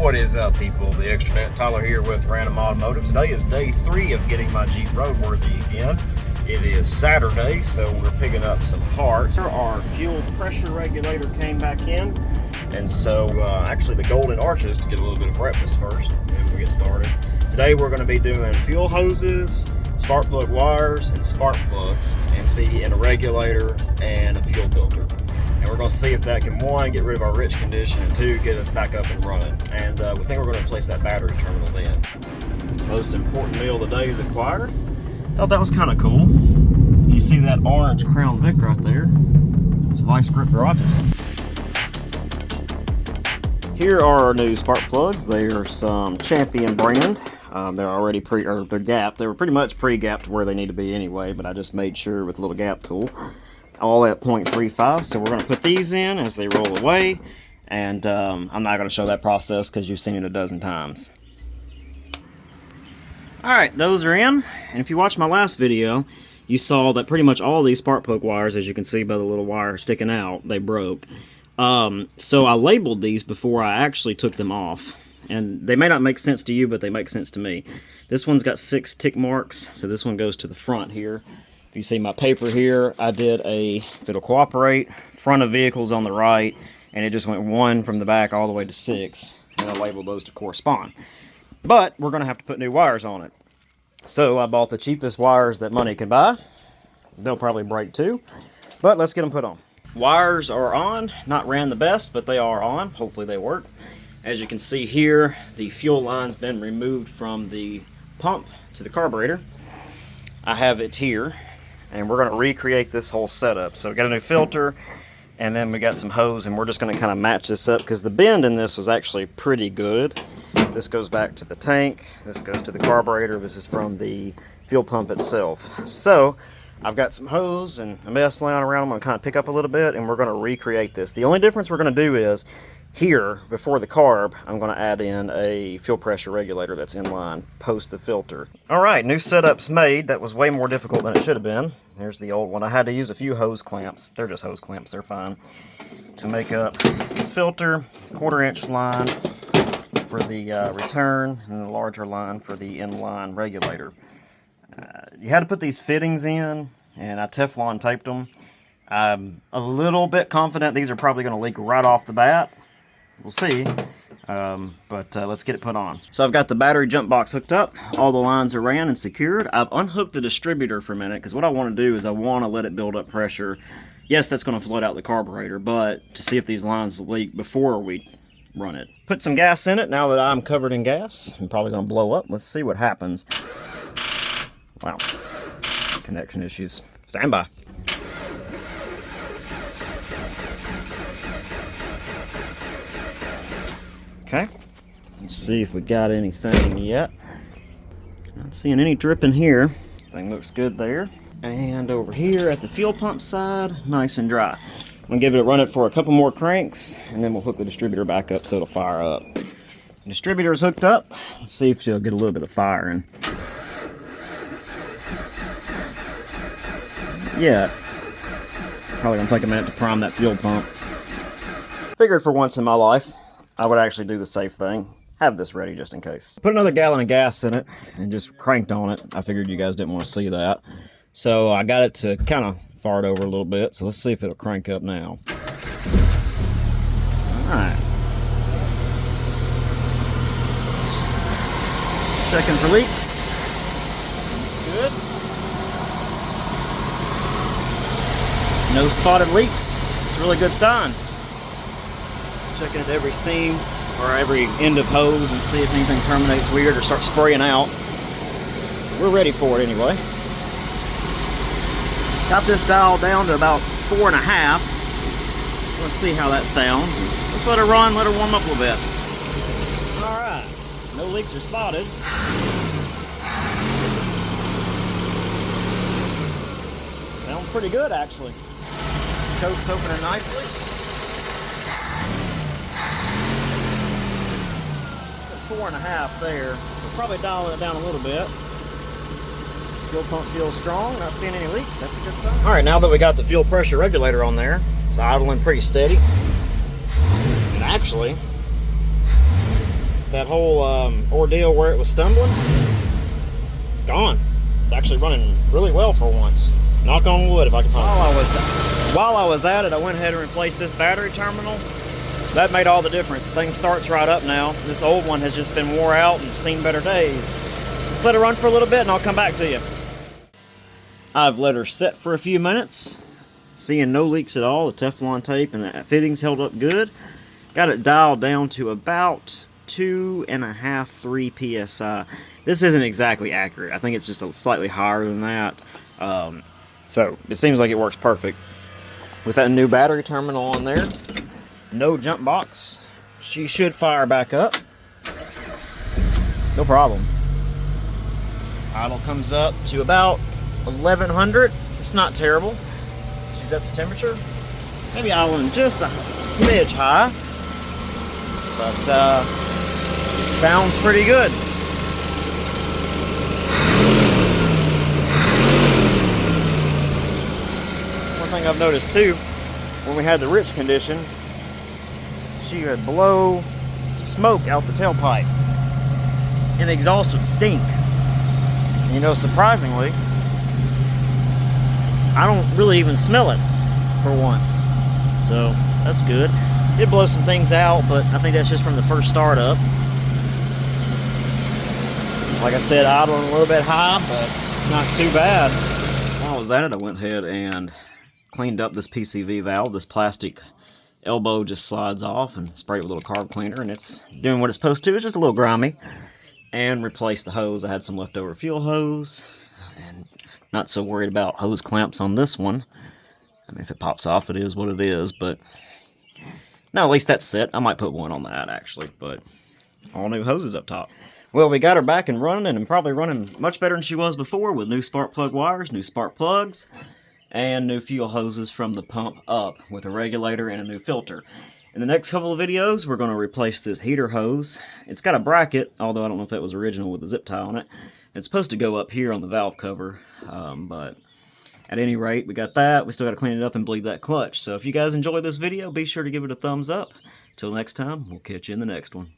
What is up, people? The Extranet Tyler here with Random Automotive. Today is day 3 of getting my Jeep roadworthy again. It is Saturday, so we're picking up some parts. Our fuel pressure regulator came back in, and so actually the golden arches to get a little bit of breakfast first, and then we'll get started. Today we're going to be doing fuel hoses, spark plug wires, and spark plugs, and a regulator and a fuel filter. And we're going to see if that can, 1, get rid of our rich condition, and 2, get us back up and running. And we think we're going to replace that battery terminal then. Most important meal of the day is acquired. Thought that was kind of cool. If you see that orange Crown Vic right there, it's Vice Grip Garages. Here are our new spark plugs. They are some Champion brand. They're already they're gapped. They were pretty much pre-gapped where they need to be anyway, but I just made sure with a little gap tool. All at 0.35, so we're going to put these in as they roll away, and I'm not going to show that process because you've seen it a dozen times. Alright, those are in, and if you watched my last video, you saw that pretty much all these spark plug wires, as you can see by the little wire sticking out, they broke. So I labeled these before I actually took them off, and they may not make sense to you, but they make sense to me. This one's got 6 tick marks, so this one goes to the front here. If you see my paper here, I did if it'll cooperate, front of vehicles on the right, and it just went 1 from the back all the way to 6, and I labeled those to correspond. But we're going to have to put new wires on it. So I bought the cheapest wires that money can buy. They'll probably break too, but let's get them put on. Wires are on, not ran the best, but they are on. Hopefully they work. As you can see here, the fuel line's been removed from the pump to the carburetor. I have it here. And we're going to recreate this whole setup. So we got a new filter, and then we got some hose, and we're just going to kind of match this up because the bend in this was actually pretty good. This goes back to the tank, this goes to the carburetor, this is from the fuel pump itself. So I've got some hose and a mess laying around. I'm going to kind of pick up a little bit, and we're going to recreate this. The only difference we're going to do is here, before the carb, I'm going to add in a fuel pressure regulator that's in line, post the filter. Alright, new setup's made. That was way more difficult than it should have been. There's the old one. I had to use a few hose clamps. They're just hose clamps, they're fine. To make up this filter, 1/4-inch line for the return, and the larger line for the inline regulator. You had to put these fittings in, and I Teflon taped them. I'm a little bit confident these are probably going to leak right off the bat. We'll see, but let's get it put on. So I've got the battery jump box hooked up. All the lines are ran and secured. I've unhooked the distributor for a minute because what I want to do is I want to let it build up pressure. Yes, that's going to flood out the carburetor, but to see if these lines leak before we run it. Put some gas in it now that I'm covered in gas. I'm probably going to blow up. Let's see what happens. Wow, connection issues. Stand by. Okay, let's see if we got anything yet. Not seeing any dripping here. Thing looks good there. And over here at the fuel pump side, nice and dry. I'm gonna give it a run it for a couple more cranks, and then we'll hook the distributor back up so it'll fire up. The distributor is hooked up. Let's see if she'll get a little bit of fire in. Yeah, probably gonna take a minute to prime that fuel pump. Figured for once in my life, I would actually do the safe thing. Have this ready just in case. Put another gallon of gas in it and just cranked on it. I figured you guys didn't want to see that. So I got it to kind of fart over a little bit. So let's see if it'll crank up now. Alright. Checking for leaks. Looks good. No spotted leaks. It's a really good sign. Checking at every seam or every end of hose and see if anything terminates weird or starts spraying out. We're ready for it anyway. Got this dialed down to about 4.5. Let's see how that sounds. Let's let her run, let her warm up a little bit. Alright, no leaks are spotted. Sounds pretty good actually. Choke's opening nicely. 4.5 there, so probably dial it down a little bit. Fuel pump feels strong, not seeing any leaks, that's a good sign. Alright, now that we got the fuel pressure regulator on there, it's idling pretty steady. And actually, that whole ordeal where it was stumbling, it's gone. It's actually running really well for once. Knock on wood if I can find it. While I was at it, I went ahead and replaced this battery terminal. That made all the difference. The thing starts right up now. This old one has just been wore out and seen better days. Let's let it run for a little bit and I'll come back to you. I've let her set for a few minutes. Seeing no leaks at all. The Teflon tape and the fittings held up good. Got it dialed down to about 2.5, 3 psi. This isn't exactly accurate. I think it's just slightly higher than that. So it seems like it works perfect. With that new battery terminal on there, no jump box, she should fire back up. No problem. Idle comes up to about 1100. It's not terrible. She's up to temperature. Maybe idling just a smidge high, but sounds pretty good. One thing I've noticed too, when we had the rich condition, she would blow smoke out the tailpipe and the exhaust would stink. You know, surprisingly, I don't really even smell it for once, so that's good. Did blow some things out, but I think that's just from the first startup. Like I said, idling a little bit high, but not too bad. While I was at it, I went ahead and cleaned up this PCV valve. This plastic elbow just slides off, and sprayed it with a little carb cleaner, and it's doing what it's supposed to. It's just a little grimy. And replaced the hose. I had some leftover fuel hose, and not so worried about hose clamps on this one. I mean, if it pops off, it is what it is, but no, at least that's set. I might put one on that, actually, but all new hoses up top. Well, we got her back and running, and probably running much better than she was before, with new spark plug wires, new spark plugs, and new fuel hoses from the pump up, with a regulator and a new filter. In the next couple of videos, we're going to replace this heater hose. It's got a bracket, although I don't know if that was original with the zip tie on it. It's supposed to go up here on the valve cover, but at any rate, we got that. We still got to clean it up and bleed that clutch. So if you guys enjoyed this video, be sure to give it a thumbs up. Till next time, we'll catch you in the next one.